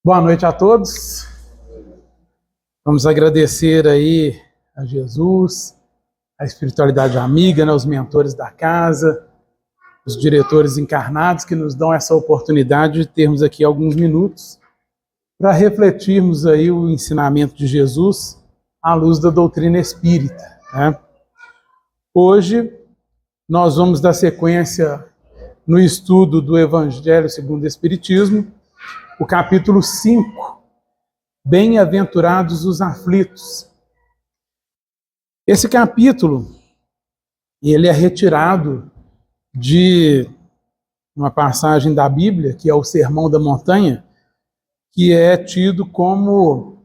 Boa noite a todos. Vamos agradecer aí a Jesus, a espiritualidade amiga, né, os mentores da casa, os diretores encarnados que nos dão essa oportunidade de termos aqui alguns minutos para refletirmos aí o ensinamento de Jesus à luz da doutrina espírita, né? Hoje nós vamos dar sequência no estudo do Evangelho segundo o Espiritismo, o capítulo 5, Bem-aventurados os aflitos. Esse capítulo, ele é retirado de uma passagem da Bíblia, que é o Sermão da Montanha, que é tido como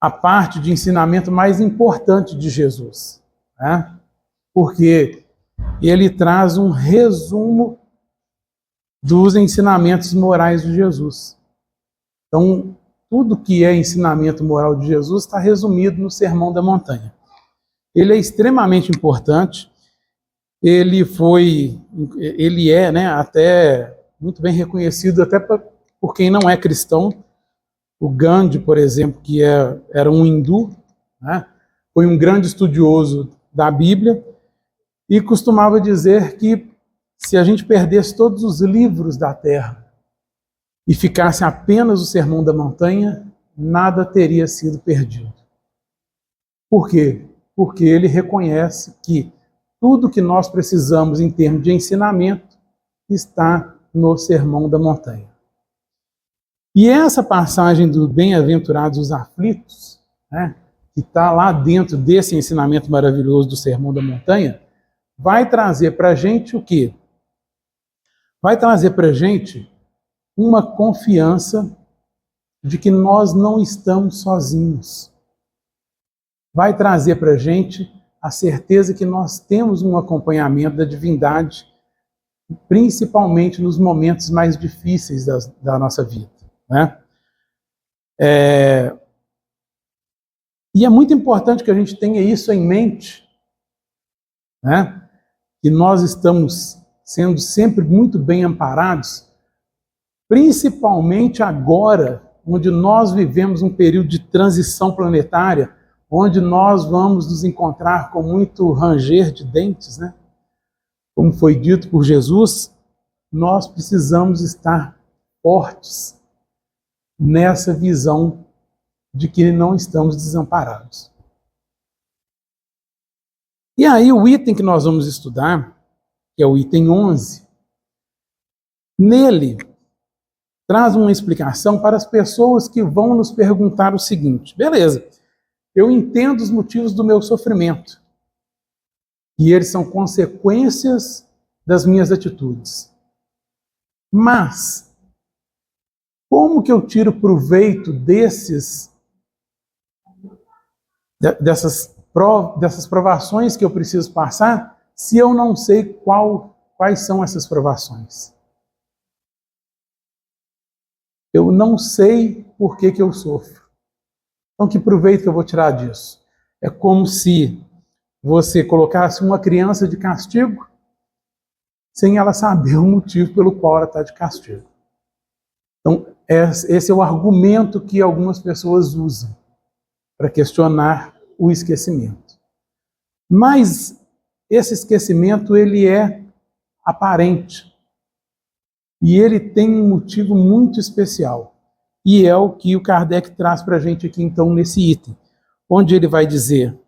a parte de ensinamento mais importante de Jesus, né? Porque ele traz um resumo dos ensinamentos morais de Jesus. Então, tudo que é ensinamento moral de Jesus está resumido no Sermão da Montanha. Ele é extremamente importante, ele é, né, até muito bem reconhecido até por quem não é cristão. O Gandhi, por exemplo, que era um hindu, né, foi um grande estudioso da Bíblia e costumava dizer que se a gente perdesse todos os livros da Terra e ficasse apenas o Sermão da Montanha, nada teria sido perdido. Por quê? Porque ele reconhece que tudo que nós precisamos em termos de ensinamento está no Sermão da Montanha. E essa passagem do Bem-aventurados os aflitos, né, que está lá dentro desse ensinamento maravilhoso do Sermão da Montanha, vai trazer para a gente o quê? Vai trazer para a gente uma confiança de que nós não estamos sozinhos. Vai trazer para a gente a certeza que nós temos um acompanhamento da divindade, principalmente nos momentos mais difíceis da nossa vida, né? E é muito importante que a gente tenha isso em mente, né? Que nós estamos sendo sempre muito bem amparados, principalmente agora, onde nós vivemos um período de transição planetária, onde nós vamos nos encontrar com muito ranger de dentes, né? Como foi dito por Jesus, nós precisamos estar fortes nessa visão de que não estamos desamparados. E aí o item que nós vamos estudar, que é o item 11, nele traz uma explicação para as pessoas que vão nos perguntar o seguinte: beleza, eu entendo os motivos do meu sofrimento, e eles são consequências das minhas atitudes. Mas, como que eu tiro proveito dessas provações que eu preciso passar, se eu não sei quais são essas provações? Eu não sei por que eu sofro. Então, que proveito que eu vou tirar disso? É como se você colocasse uma criança de castigo sem ela saber o motivo pelo qual ela está de castigo. Então, esse é o argumento que algumas pessoas usam para questionar o esquecimento. Mas esse esquecimento, ele é aparente. E ele tem um motivo muito especial. E é o que o Kardec traz para a gente aqui, então, nesse item, onde ele vai dizer: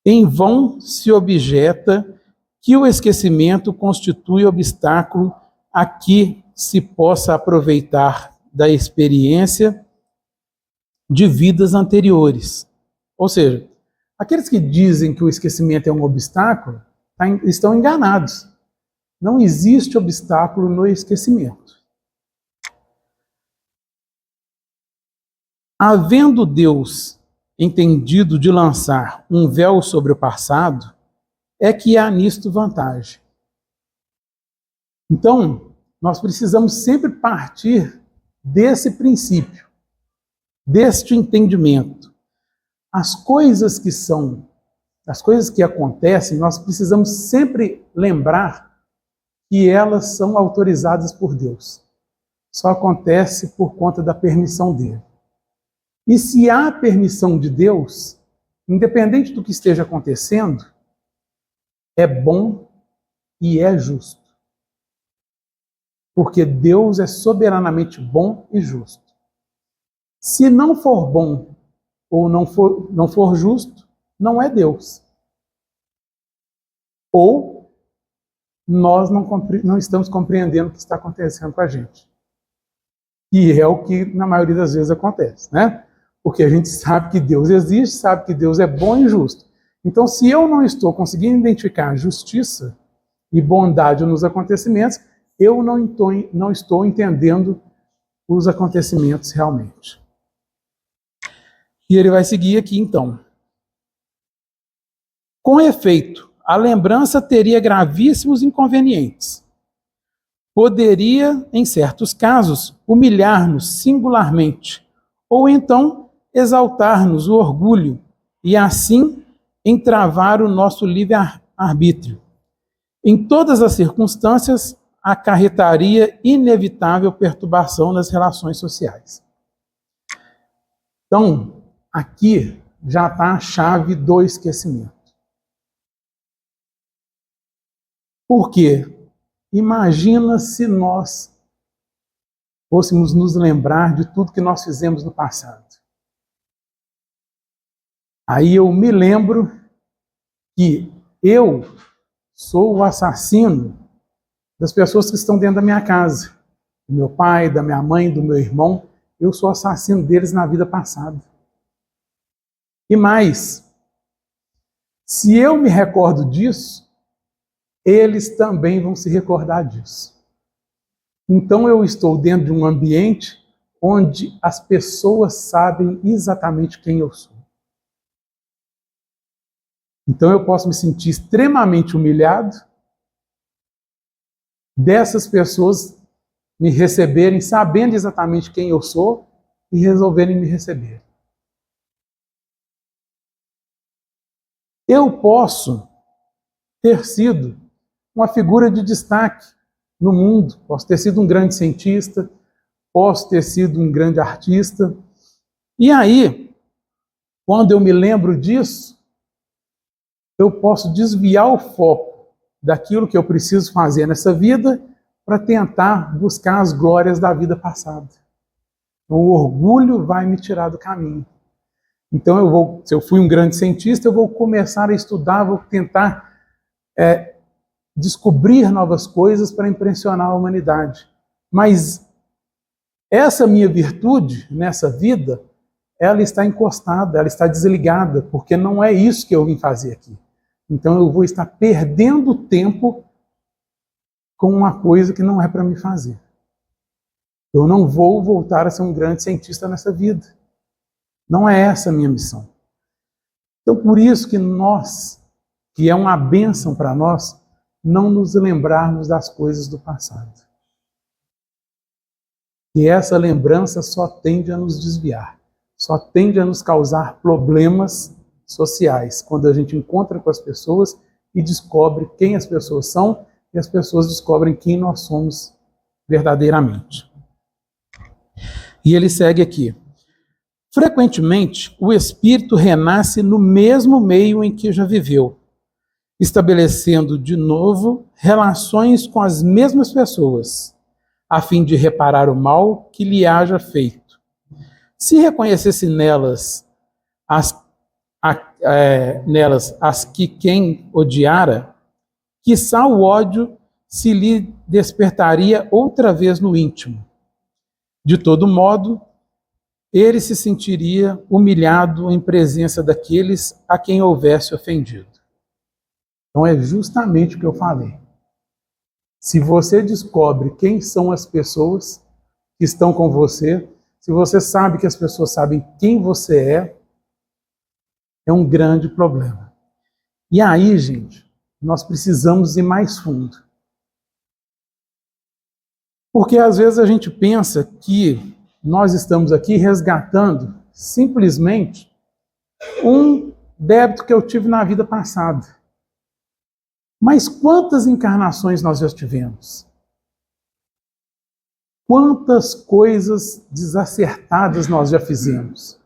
em vão se objeta que o esquecimento constitui obstáculo a que se possa aproveitar da experiência de vidas anteriores. Ou seja, aqueles que dizem que o esquecimento é um obstáculo estão enganados. Não existe obstáculo no esquecimento. Havendo Deus entendido de lançar um véu sobre o passado, é que há nisto vantagem. Então, nós precisamos sempre partir desse princípio, deste entendimento. As coisas que acontecem, nós precisamos sempre lembrar que elas são autorizadas por Deus. só acontece por conta da permissão dele. E se há permissão de Deus, independente do que esteja acontecendo, é bom e é justo. Porque Deus é soberanamente bom e justo. Se não for bom ou não for justo, não é Deus. Ou nós não estamos compreendendo o que está acontecendo com a gente. E é o que na maioria das vezes acontece, né? Porque a gente sabe que Deus existe, sabe que Deus é bom e justo. Então, se eu não estou conseguindo identificar justiça e bondade nos acontecimentos, eu não estou entendendo os acontecimentos realmente. E ele vai seguir aqui, então. Com efeito, a lembrança teria gravíssimos inconvenientes. Poderia, em certos casos, humilhar-nos singularmente, ou então exaltar-nos o orgulho e assim entravar o nosso livre-arbítrio. Em todas as circunstâncias, acarretaria inevitável perturbação nas relações sociais. Então, aqui já está a chave do esquecimento. Por quê? Imagina se nós fôssemos nos lembrar de tudo que nós fizemos no passado. Aí eu me lembro que eu sou o assassino das pessoas que estão dentro da minha casa. Do meu pai, da minha mãe, do meu irmão. Eu sou assassino deles na vida passada. E mais, se eu me recordo disso, eles também vão se recordar disso. Então eu estou dentro de um ambiente onde as pessoas sabem exatamente quem eu sou. Então eu posso me sentir extremamente humilhado dessas pessoas me receberem sabendo exatamente quem eu sou e resolverem me receber. Eu posso ter sido uma figura de destaque no mundo, posso ter sido um grande cientista, posso ter sido um grande artista. E aí, quando eu me lembro disso, eu posso desviar o foco daquilo que eu preciso fazer nessa vida para tentar buscar as glórias da vida passada. O orgulho vai me tirar do caminho. Então, se eu fui um grande cientista, eu vou começar a estudar, vou tentar descobrir novas coisas para impressionar a humanidade. Mas essa minha virtude nessa vida, ela está encostada, ela está desligada, porque não é isso que eu vim fazer aqui. Então eu vou estar perdendo tempo com uma coisa que não é para me fazer. Eu não vou voltar a ser um grande cientista nessa vida. Não é essa a minha missão. Então por isso que nós, que é uma bênção para nós, não nos lembrarmos das coisas do passado. E essa lembrança só tende a nos desviar, só tende a nos causar problemas sociais, quando a gente encontra com as pessoas e descobre quem as pessoas são e as pessoas descobrem quem nós somos verdadeiramente. E ele segue aqui. Frequentemente, o espírito renasce no mesmo meio em que já viveu, estabelecendo de novo relações com as mesmas pessoas, a fim de reparar o mal que lhe haja feito. Se reconhecesse nelas as que quem odiara, quiçá o ódio se lhe despertaria outra vez no íntimo. De todo modo, ele se sentiria humilhado em presença daqueles a quem houvesse ofendido. Então é justamente o que eu falei. Se você descobre quem são as pessoas que estão com você, se você sabe que as pessoas sabem quem você é um grande problema. E aí, gente, nós precisamos ir mais fundo. Porque às vezes a gente pensa que nós estamos aqui resgatando simplesmente um débito que eu tive na vida passada. Mas quantas encarnações nós já tivemos? Quantas coisas desacertadas nós já fizemos.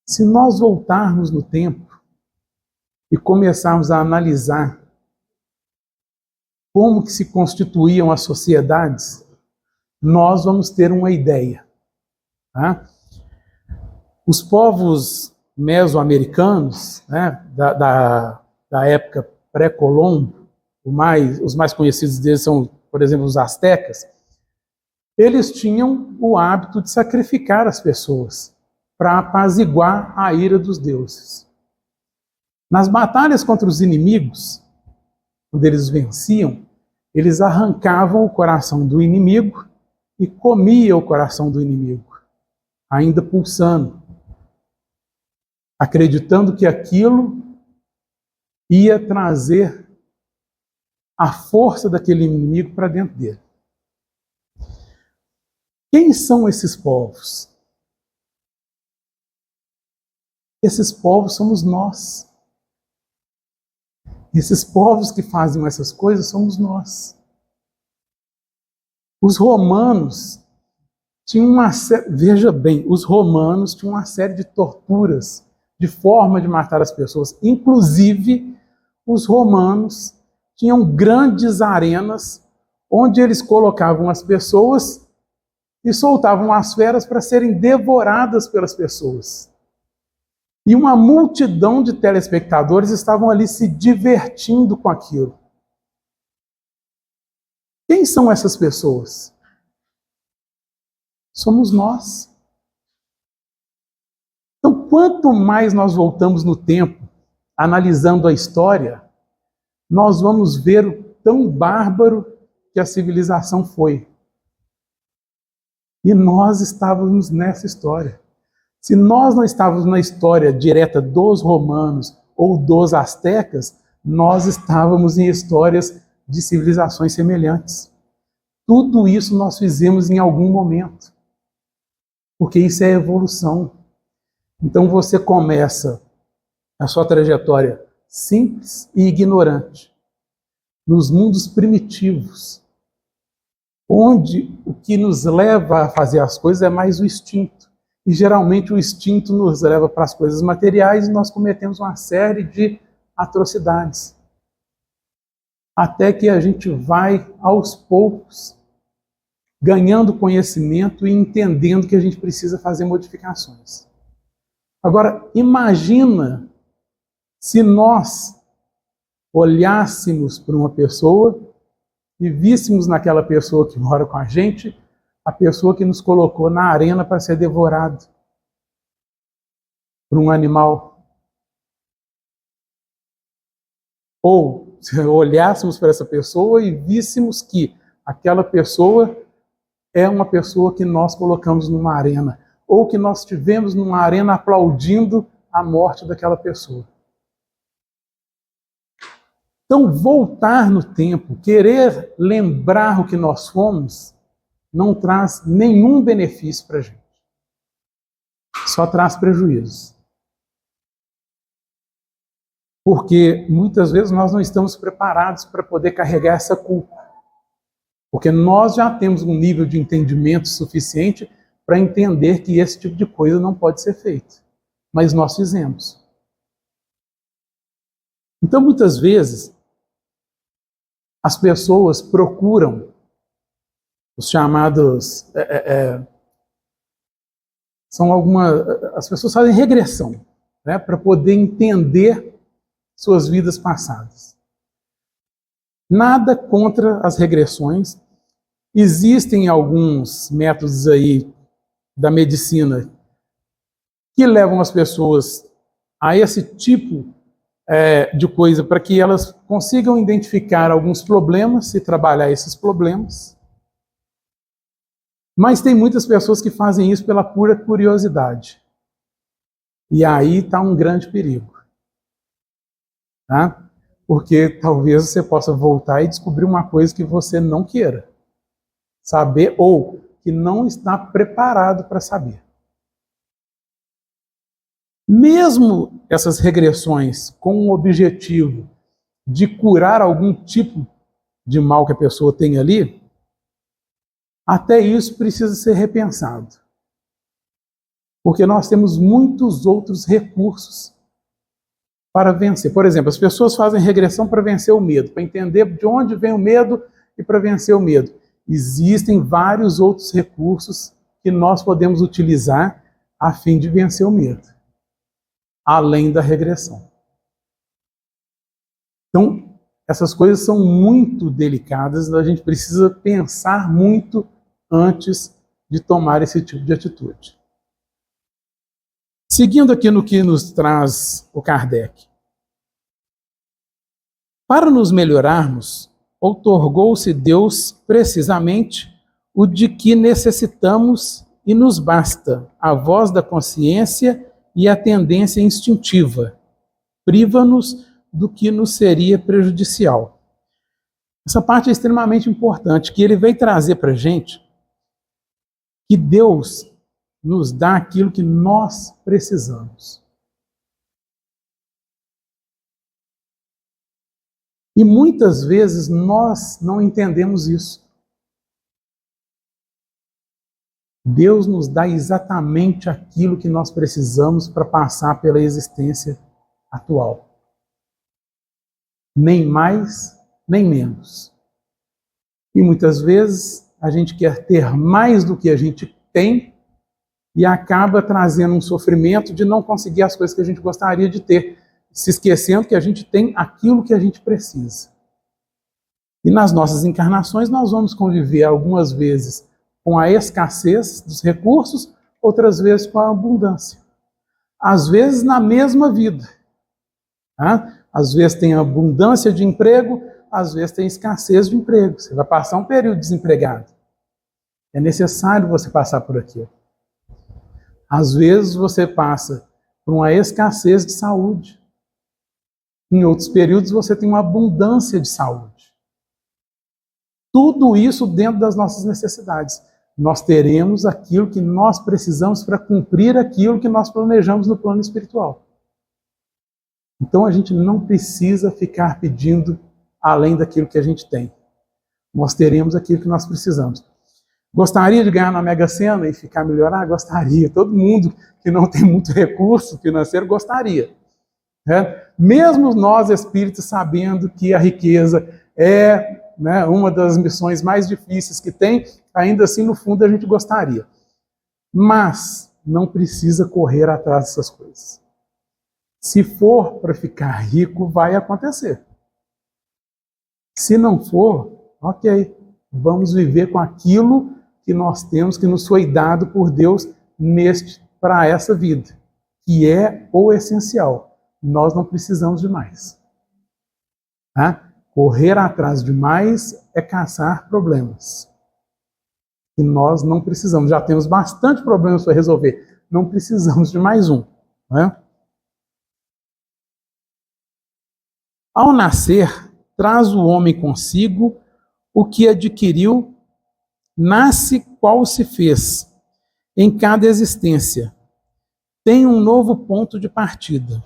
Se nós voltarmos no tempo e começarmos a analisar como que se constituíam as sociedades, nós vamos ter uma ideia. Tá? Os povos mesoamericanos, né, da época pré-Colombo, os mais conhecidos deles são, por exemplo, os astecas, eles tinham o hábito de sacrificar as pessoas para apaziguar a ira dos deuses. Nas batalhas contra os inimigos, quando eles venciam, eles arrancavam o coração do inimigo e comiam o coração do inimigo, ainda pulsando, acreditando que aquilo ia trazer a força daquele inimigo para dentro dele. Quem são esses povos? Esses povos somos nós. Esses povos que fazem essas coisas somos nós. Os romanos tinham veja bem, os romanos tinham uma série de torturas, de forma de matar as pessoas. Inclusive, os romanos tinham grandes arenas onde eles colocavam as pessoas e soltavam as feras para serem devoradas pelas pessoas. E uma multidão de telespectadores estavam ali se divertindo com aquilo. Quem são essas pessoas? Somos nós. Então, quanto mais nós voltamos no tempo, analisando a história, nós vamos ver o tão bárbaro que a civilização foi. E nós estávamos nessa história. Se nós não estávamos na história direta dos romanos ou dos astecas, nós estávamos em histórias de civilizações semelhantes. Tudo isso nós fizemos em algum momento. Porque isso é evolução. Então você começa a sua trajetória simples e ignorante, nos mundos primitivos, onde o que nos leva a fazer as coisas é mais o instinto. E geralmente o instinto nos leva para as coisas materiais e nós cometemos uma série de atrocidades. Até que a gente vai, aos poucos, ganhando conhecimento e entendendo que a gente precisa fazer modificações. Agora, imagina se nós olhássemos para uma pessoa e víssemos naquela pessoa que mora com a gente a pessoa que nos colocou na arena para ser devorado por um animal. Ou se olhássemos para essa pessoa e víssemos que aquela pessoa é uma pessoa que nós colocamos numa arena, ou que nós tivemos numa arena aplaudindo a morte daquela pessoa. Então, voltar no tempo, querer lembrar o que nós fomos, não traz nenhum benefício para a gente. Só traz prejuízo. Porque muitas vezes nós não estamos preparados para poder carregar essa culpa. Porque nós já temos um nível de entendimento suficiente para entender que esse tipo de coisa não pode ser feito. Mas nós fizemos. Então, muitas vezes, as pessoas procuram os chamados... as pessoas fazem regressão, né, para poder entender suas vidas passadas. Nada contra as regressões. Existem alguns métodos aí da medicina que levam as pessoas a esse tipo de coisa para que elas consigam identificar alguns problemas e trabalhar esses problemas. Mas tem muitas pessoas que fazem isso pela pura curiosidade. E aí está um grande perigo. Tá? Porque talvez você possa voltar e descobrir uma coisa que você não queira saber ou que não está preparado para saber. Mesmo essas regressões com o objetivo de curar algum tipo de mal que a pessoa tem ali, Até isso precisa ser repensado. Porque nós temos muitos outros recursos para vencer. Por exemplo, as pessoas fazem regressão para vencer o medo, para entender de onde vem o medo e para vencer o medo. Existem vários outros recursos que nós podemos utilizar a fim de vencer o medo, além da regressão. Então, essas coisas são muito delicadas, a gente precisa pensar muito antes de tomar esse tipo de atitude. Seguindo aqui no que nos traz o Kardec. Para nos melhorarmos, outorgou-se Deus precisamente o de que necessitamos e nos basta a voz da consciência e a tendência instintiva. Priva-nos do que nos seria prejudicial. Essa parte é extremamente importante, que ele veio trazer para a gente que Deus nos dá aquilo que nós precisamos. E muitas vezes nós não entendemos isso. Deus nos dá exatamente aquilo que nós precisamos para passar pela existência atual. Nem mais, nem menos. E muitas vezes a gente quer ter mais do que a gente tem e acaba trazendo um sofrimento de não conseguir as coisas que a gente gostaria de ter, se esquecendo que a gente tem aquilo que a gente precisa. E nas nossas encarnações nós vamos conviver algumas vezes com a escassez dos recursos, outras vezes com a abundância. Às vezes na mesma vida. Tá? Às vezes tem abundância de emprego, às vezes tem escassez de emprego. Você vai passar um período desempregado. É necessário você passar por aquilo. Às vezes você passa por uma escassez de saúde. Em outros períodos você tem uma abundância de saúde. Tudo isso dentro das nossas necessidades. Nós teremos aquilo que nós precisamos para cumprir aquilo que nós planejamos no plano espiritual. Então a gente não precisa ficar pedindo além daquilo que a gente tem. Nós teremos aquilo que nós precisamos. Gostaria de ganhar na Mega Sena e ficar melhorar? Gostaria. Todo mundo que não tem muito recurso financeiro gostaria. Né? Mesmo nós espíritos sabendo que a riqueza é uma das missões mais difíceis que tem, ainda assim no fundo a gente gostaria. Mas não precisa correr atrás dessas coisas. Se for para ficar rico, vai acontecer. Se não for, ok, vamos viver com aquilo que nós temos, que nos foi dado por Deus para essa vida, que é o essencial. Nós não precisamos de mais. Tá? Correr atrás de mais é caçar problemas. E nós não precisamos, já temos bastante problemas para resolver, não precisamos de mais um. Não é? Ao nascer, traz o homem consigo o que adquiriu, nasce qual se fez, em cada existência. Tem um novo ponto de partida.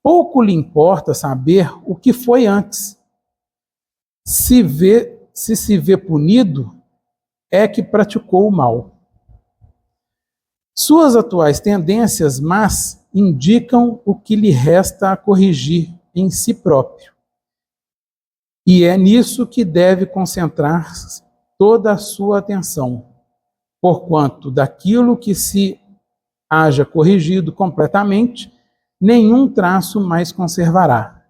Pouco lhe importa saber o que foi antes. Se se vê punido, é que praticou o mal. Suas atuais tendências más indicam o que lhe resta a corrigir em si próprio. E é nisso que deve concentrar toda a sua atenção, porquanto daquilo que se haja corrigido completamente, nenhum traço mais conservará.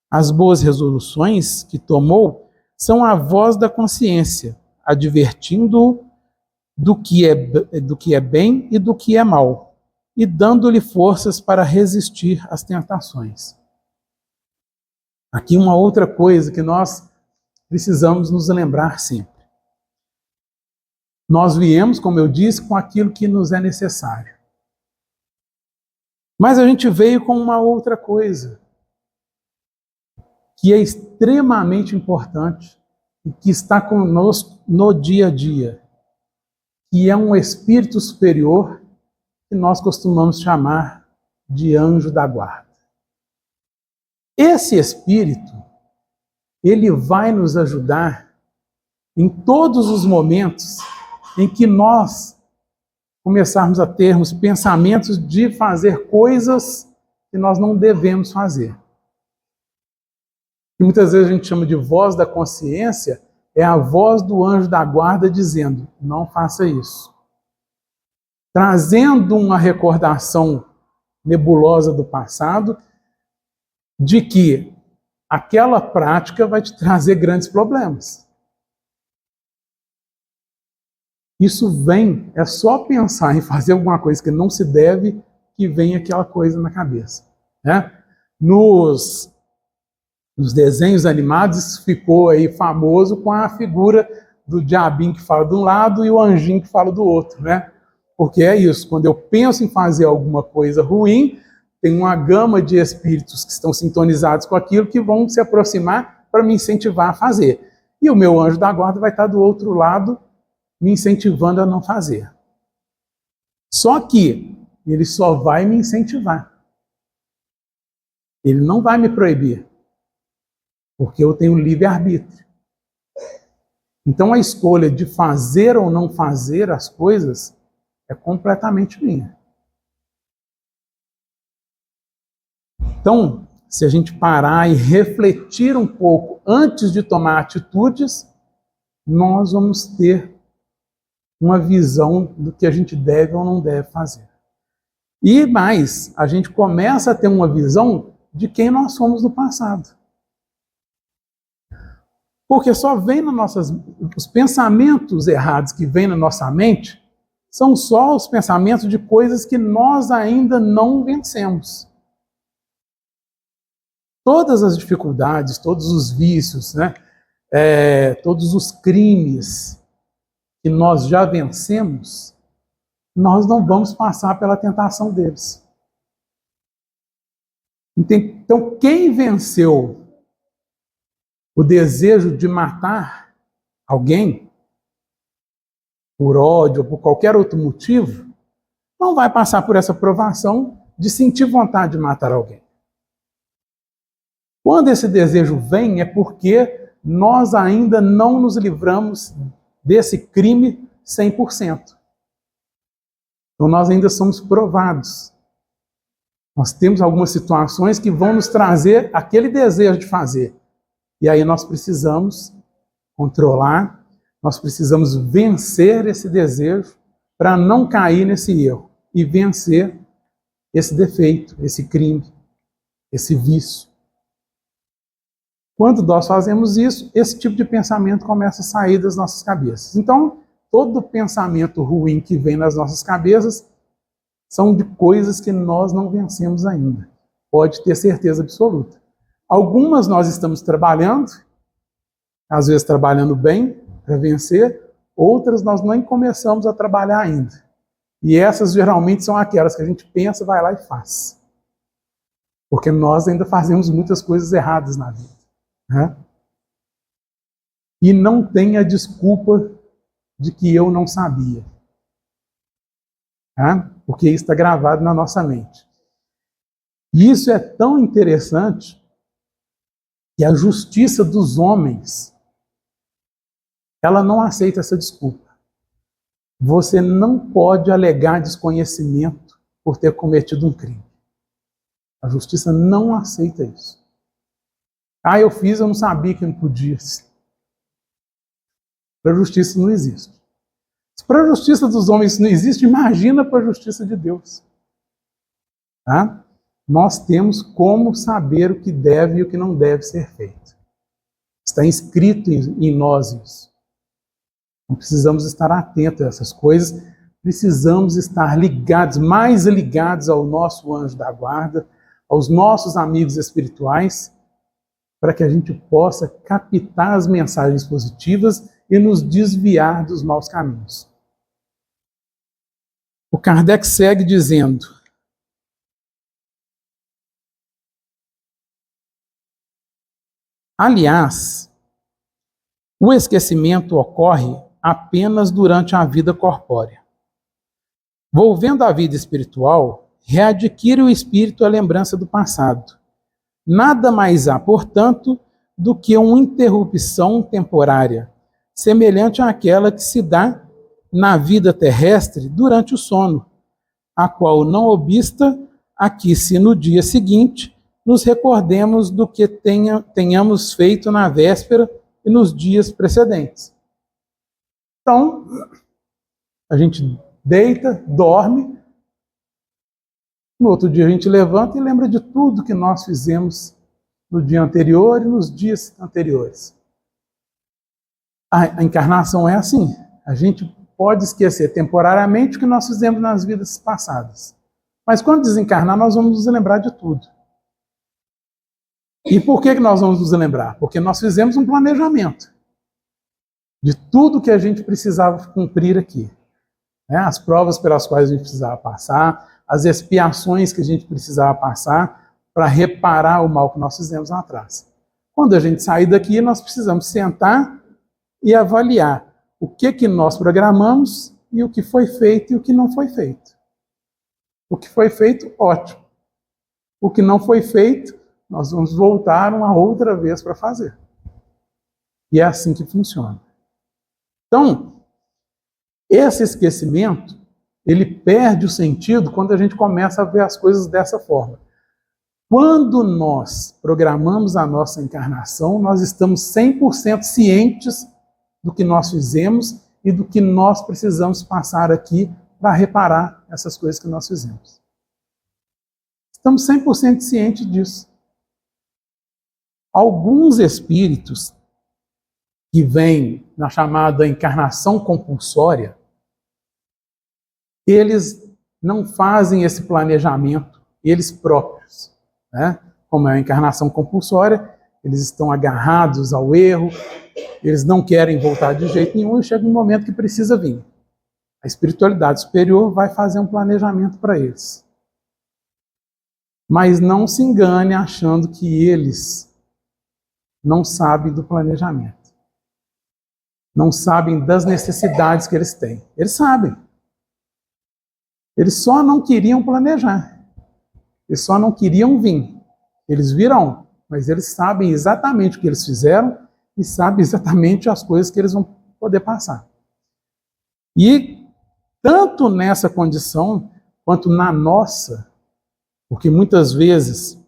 As boas resoluções que tomou são a voz da consciência, advertindo-o do que é bem e do que é mal, e dando-lhe forças para resistir às tentações. Aqui uma outra coisa que nós precisamos nos lembrar sempre. Nós viemos, como eu disse, com aquilo que nos é necessário. Mas a gente veio com uma outra coisa, que é extremamente importante e que está conosco no dia a dia, que é um espírito superior que nós costumamos chamar de anjo da guarda. Esse espírito, ele vai nos ajudar em todos os momentos em que nós começarmos a termos pensamentos de fazer coisas que nós não devemos fazer. E muitas vezes a gente chama de voz da consciência, é a voz do anjo da guarda dizendo, não faça isso. Trazendo uma recordação nebulosa do passado, de que aquela prática vai te trazer grandes problemas. Isso vem, é só pensar em fazer alguma coisa que não se deve, que vem aquela coisa na cabeça. Né? Nos desenhos animados, isso ficou aí famoso com a figura do diabinho que fala de um lado e o anjinho que fala do outro, né? Porque é isso, quando eu penso em fazer alguma coisa ruim, tem uma gama de espíritos que estão sintonizados com aquilo que vão se aproximar para me incentivar a fazer. E o meu anjo da guarda vai estar do outro lado, me incentivando a não fazer. Só que ele só vai me incentivar. Ele não vai me proibir. Porque eu tenho livre-arbítrio. Então a escolha de fazer ou não fazer as coisas é completamente minha. Então, se a gente parar e refletir um pouco antes de tomar atitudes, nós vamos ter uma visão do que a gente deve ou não deve fazer. E mais, a gente começa a ter uma visão de quem nós somos no passado. Porque só vem os pensamentos errados que vêm na nossa mente são só os pensamentos de coisas que nós ainda não vencemos. Todas as dificuldades, todos os vícios, né? Todos os crimes que nós já vencemos, nós não vamos passar pela tentação deles. Então, quem venceu o desejo de matar alguém, por ódio ou por qualquer outro motivo, não vai passar por essa provação de sentir vontade de matar alguém. Quando esse desejo vem, é porque nós ainda não nos livramos desse crime 100%. Então nós ainda somos provados. Nós temos algumas situações que vão nos trazer aquele desejo de fazer. E aí nós precisamos controlar, nós precisamos vencer esse desejo para não cair nesse erro e vencer esse defeito, esse crime, esse vício. Quando nós fazemos isso, esse tipo de pensamento começa a sair das nossas cabeças. Então, todo pensamento ruim que vem nas nossas cabeças são de coisas que nós não vencemos ainda. Pode ter certeza absoluta. Algumas nós estamos trabalhando, às vezes trabalhando bem para vencer, outras nós nem começamos a trabalhar ainda. E essas geralmente são aquelas que a gente pensa, vai lá e faz. Porque nós ainda fazemos muitas coisas erradas na vida. Né? E não tem a desculpa de que eu não sabia. Né? Porque isso está gravado na nossa mente. E isso é tão interessante que a justiça dos homens, ela não aceita essa desculpa. Você não pode alegar desconhecimento por ter cometido um crime. A justiça não aceita isso. Ah, eu fiz, eu não sabia que não podia. Para a justiça não existe. Se para a justiça dos homens não existe, imagina para a justiça de Deus. Tá? Nós temos como saber o que deve e o que não deve ser feito. Está inscrito em nós isso. Não precisamos estar atentos a essas coisas, precisamos estar ligados, mais ligados ao nosso anjo da guarda, aos nossos amigos espirituais, para que a gente possa captar as mensagens positivas e nos desviar dos maus caminhos. O Kardec segue dizendo: aliás, o esquecimento ocorre apenas durante a vida corpórea. Volvendo à vida espiritual, readquire o espírito a lembrança do passado. Nada mais há, portanto, do que uma interrupção temporária, semelhante àquela que se dá na vida terrestre durante o sono, a qual não obsta a que, se no dia seguinte nos recordemos do que tenhamos feito na véspera e nos dias precedentes. Então, a gente deita, dorme, no outro dia a gente levanta e lembra de tudo que nós fizemos no dia anterior e nos dias anteriores. A encarnação é assim. A gente pode esquecer temporariamente o que nós fizemos nas vidas passadas. Mas quando desencarnar, nós vamos nos lembrar de tudo. E por que nós vamos nos lembrar? Porque nós fizemos um planejamento de tudo que a gente precisava cumprir aqui. As provas pelas quais a gente precisava passar, as expiações que a gente precisava passar para reparar o mal que nós fizemos lá atrás. Quando a gente sair daqui, nós precisamos sentar e avaliar o que nós programamos e o que foi feito e o que não foi feito. O que foi feito, ótimo. O que não foi feito, nós vamos voltar uma outra vez para fazer. E é assim que funciona. Então, esse esquecimento, ele perde o sentido quando a gente começa a ver as coisas dessa forma. Quando nós programamos a nossa encarnação, nós estamos 100% cientes do que nós fizemos e do que nós precisamos passar aqui para reparar essas coisas que nós fizemos. Estamos 100% cientes disso. Alguns espíritos que vêm na chamada encarnação compulsória, eles não fazem esse planejamento eles próprios, né? Como é a encarnação compulsória, eles estão agarrados ao erro, eles não querem voltar de jeito nenhum e chega um momento que precisa vir. A espiritualidade superior vai fazer um planejamento para eles. Mas não se engane achando que eles não sabem do planejamento. Não sabem das necessidades que eles têm. Eles sabem. Eles só não queriam planejar. Eles só não queriam vir. Eles virão, mas eles sabem exatamente o que eles fizeram e sabem exatamente as coisas que eles vão poder passar. E tanto nessa condição quanto na nossa, porque muitas vezes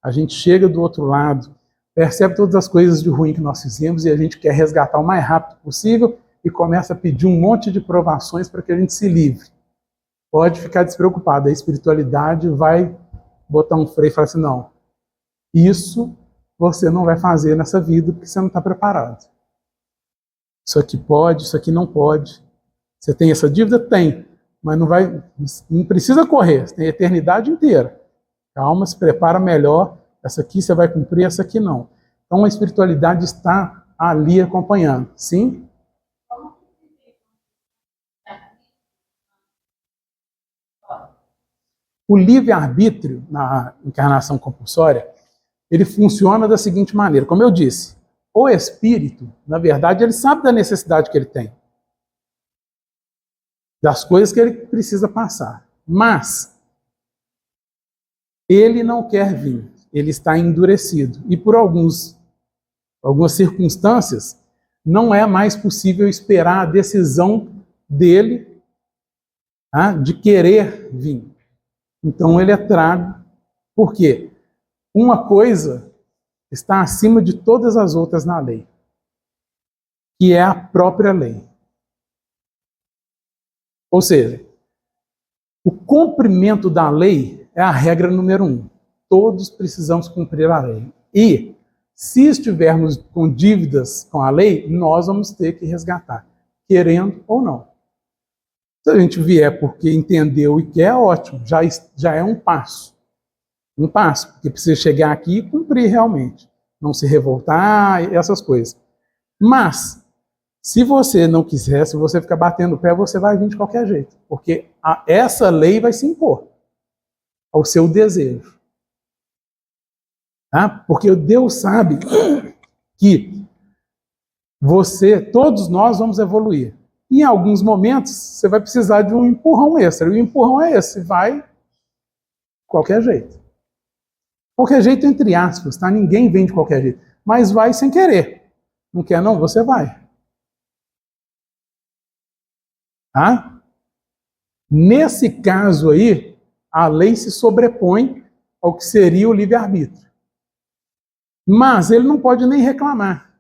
a gente chega do outro lado, percebe todas as coisas de ruim que nós fizemos e a gente quer resgatar o mais rápido possível e começa a pedir um monte de provações para que a gente se livre. Pode ficar despreocupado, a espiritualidade vai botar um freio e falar assim, não, isso você não vai fazer nessa vida porque você não está preparado. Isso aqui pode, isso aqui não pode. Você tem essa dívida? Tem, mas não precisa correr, você tem a eternidade inteira. Calma, se prepara melhor, essa aqui você vai cumprir, essa aqui não. Então a espiritualidade está ali acompanhando, sim? O livre-arbítrio na encarnação compulsória, ele funciona da seguinte maneira, como eu disse, o espírito, na verdade, ele sabe da necessidade que ele tem, das coisas que ele precisa passar, mas ele não quer vir, ele está endurecido, e por algumas circunstâncias, não é mais possível esperar a decisão dele de querer vir. Então ele é trago, porque uma coisa está acima de todas as outras na lei, que é a própria lei. Ou seja, o cumprimento da lei é a regra número 1. Todos precisamos cumprir a lei. E, se estivermos com dívidas com a lei, nós vamos ter que resgatar, querendo ou não. Se a gente vier porque entendeu e quer, ótimo, já é um passo. Um passo, porque precisa chegar aqui e cumprir realmente. Não se revoltar, essas coisas. Mas, se você não quiser, se você ficar batendo o pé, você vai vir de qualquer jeito. Porque essa lei vai se impor ao seu desejo. Porque Deus sabe que todos nós vamos evoluir. E em alguns momentos, você vai precisar de um empurrão extra. E o empurrão é esse, vai de qualquer jeito. Qualquer jeito entre aspas, tá? Ninguém vem de qualquer jeito. Mas vai sem querer. Não quer não? Você vai. Tá? Nesse caso aí, a lei se sobrepõe ao que seria o livre-arbítrio. Mas ele não pode nem reclamar.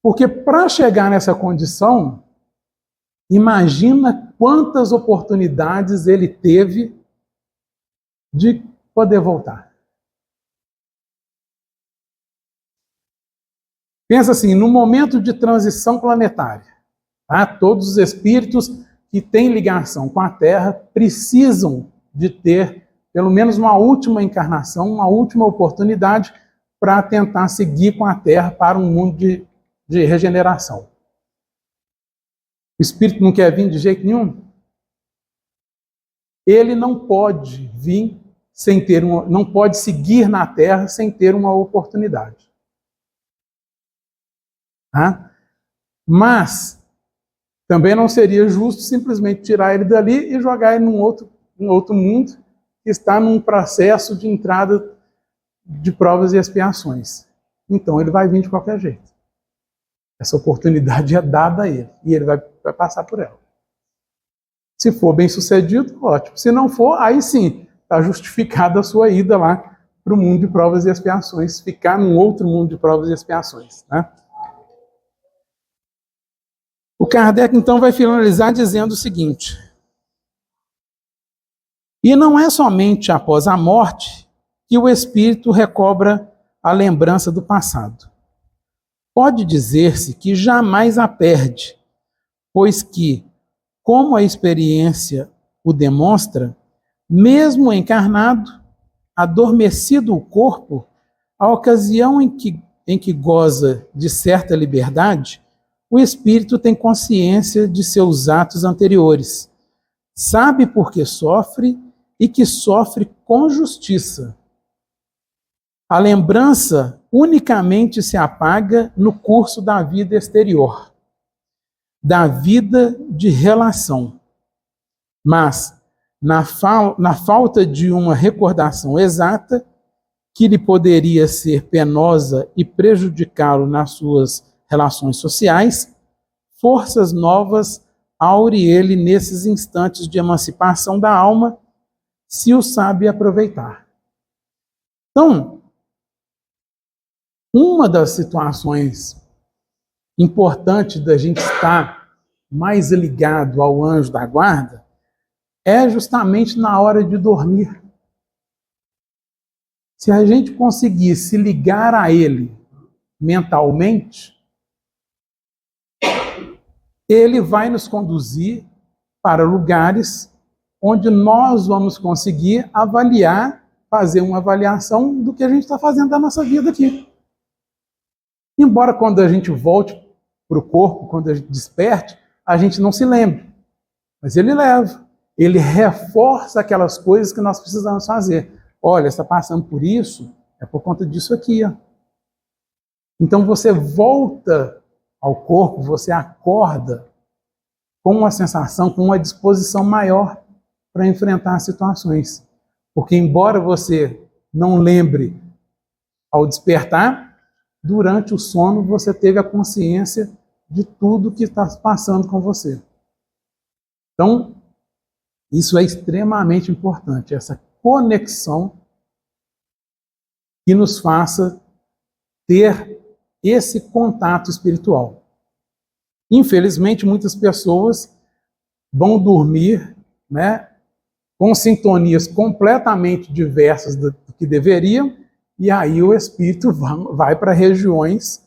Porque para chegar nessa condição, imagina quantas oportunidades ele teve de poder voltar. Pensa assim, no momento de transição planetária, tá? Todos os espíritos que têm ligação com a Terra precisam de ter pelo menos uma última encarnação, uma última oportunidade para tentar seguir com a Terra para um mundo de regeneração. O espírito não quer vir de jeito nenhum? Ele não pode vir sem ter não pode seguir na Terra sem ter uma oportunidade. Tá? Mas também não seria justo simplesmente tirar ele dali e jogar ele em outro mundo que está num processo de entrada de provas e expiações. Então ele vai vir de qualquer jeito. Essa oportunidade é dada a ele e ele vai passar por ela. Se for bem sucedido, ótimo. Se não for, aí sim, está justificada a sua ida lá para o mundo de provas e expiações, ficar num outro mundo de provas e expiações. Né? O Kardec, então, vai finalizar dizendo o seguinte: e não é somente após a morte que o espírito recobra a lembrança do passado. Pode dizer-se que jamais a perde, pois que, como a experiência o demonstra, mesmo encarnado, adormecido o corpo, a ocasião em que goza de certa liberdade, o espírito tem consciência de seus atos anteriores, sabe por que sofre e que sofre com justiça. A lembrança unicamente se apaga no curso da vida exterior, da vida de relação. Mas, na falta de uma recordação exata, que lhe poderia ser penosa e prejudicá-lo nas suas relações sociais, forças novas aure ele nesses instantes de emancipação da alma, se o sabe aproveitar. Então, uma das situações importantes da gente estar mais ligado ao anjo da guarda é justamente na hora de dormir. Se a gente conseguir se ligar a ele mentalmente, ele vai nos conduzir para lugares onde nós vamos conseguir avaliar, fazer uma avaliação do que a gente está fazendo da nossa vida aqui. Embora quando a gente volte para o corpo, quando a gente desperte, a gente não se lembre. Mas ele leva, ele reforça aquelas coisas que nós precisamos fazer. Olha, está passando por isso, é por conta disso aqui. Ó. Então você volta ao corpo, você acorda com uma sensação, com uma disposição maior para enfrentar as situações. Porque embora você não lembre ao despertar, durante o sono você teve a consciência de tudo que está passando com você. Então, isso é extremamente importante, essa conexão que nos faça ter esse contato espiritual. Infelizmente, muitas pessoas vão dormir, né, com sintonias completamente diversas do que deveriam, e aí o espírito vai para regiões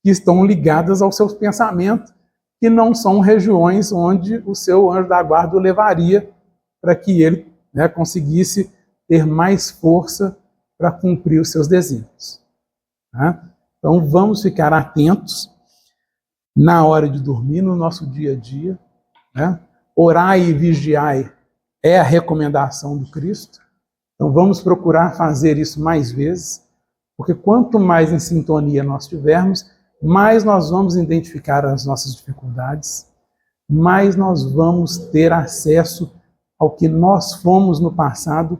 que estão ligadas aos seus pensamentos, que não são regiões onde o seu anjo da guarda o levaria para que ele, né, conseguisse ter mais força para cumprir os seus desejos. Tá? Então vamos ficar atentos na hora de dormir, no nosso dia a dia. Né? Orai e vigiai é a recomendação do Cristo. Então vamos procurar fazer isso mais vezes, porque quanto mais em sintonia nós tivermos, mais nós vamos identificar as nossas dificuldades, mais nós vamos ter acesso ao que nós fomos no passado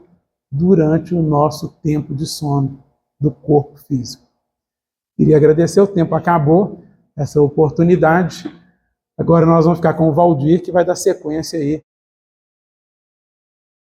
durante o nosso tempo de sono do corpo físico. Queria agradecer, o tempo acabou, essa oportunidade, Agora nós vamos ficar com o Valdir, que vai dar sequência aí